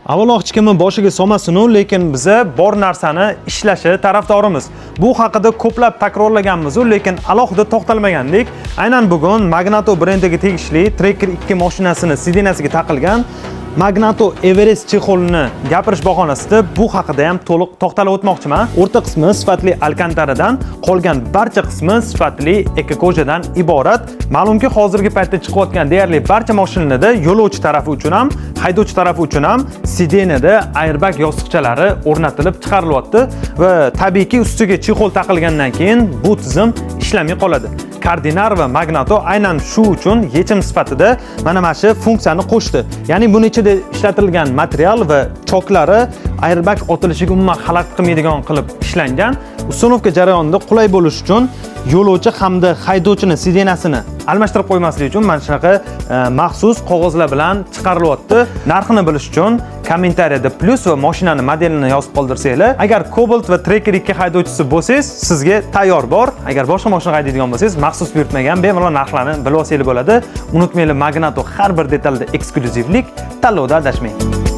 Avvalo hech kimni boshiga solmasin-u, lekin biza bor narsani ishlashi tarafdorimiz. Bu haqida ko'plab takrorlaganmiz-u, lekin alohida to'xtalmagandik. Aynan bugun Magnato brendiga tegishli Tracker 2 mashinasini sidenasiga taqilgan Magnato Everest chexolini gapirish bahonasida bu haqida ham to'liq to'xtalib o'tmoqchiman. O'rta qismi sifatli alkantaradan, qolgan barcha qismi sifatli ekokojadan iborat. Ma'lumki, hozirgi paytda chiqayotgan deyarli barcha mashinalarda yo'lovchi tarafi uchun ham, haydovchi tarafi uchun ham sidenada airbag yostiqchalari o'rnatilib chiqarilyapti va tabiiyki ustiga chexol taqilgandan keyin bu tizim ishlamay qoladi. Kardinar va Magnato aynan shu uchun yechim sifatida mana shu funksiyani qo'shdi. Ya'ni buni ichida ishlatilgan material va choklari airbag otilishiga umuman xalaqit qilmaydigan qilib ishlangan. Ustunovka jarayonida qulay bo'lish uchun yo'lovchi hamda haydovchini sidenasini almashtirib qo'ymaslik uchun mana shunaqa maxsus qog'ozlar bilan chiqarilyapti. Narxini bilish uchun kommentariyada plyus va mashinani modelini yozib qoldirsanglar, agar Cobalt va Tracker 2 haydovchisi bo'lsangiz, sizga tayyor bor. Agar boshqa mashina haydaydigan bo'lsangiz, maxsus buyurtmagan bemalol narxlarni bilib olsangiz bo'ladi. Unutmanglar, Magnato har bir detalda ekskluzivlik, tanlovda adashmang.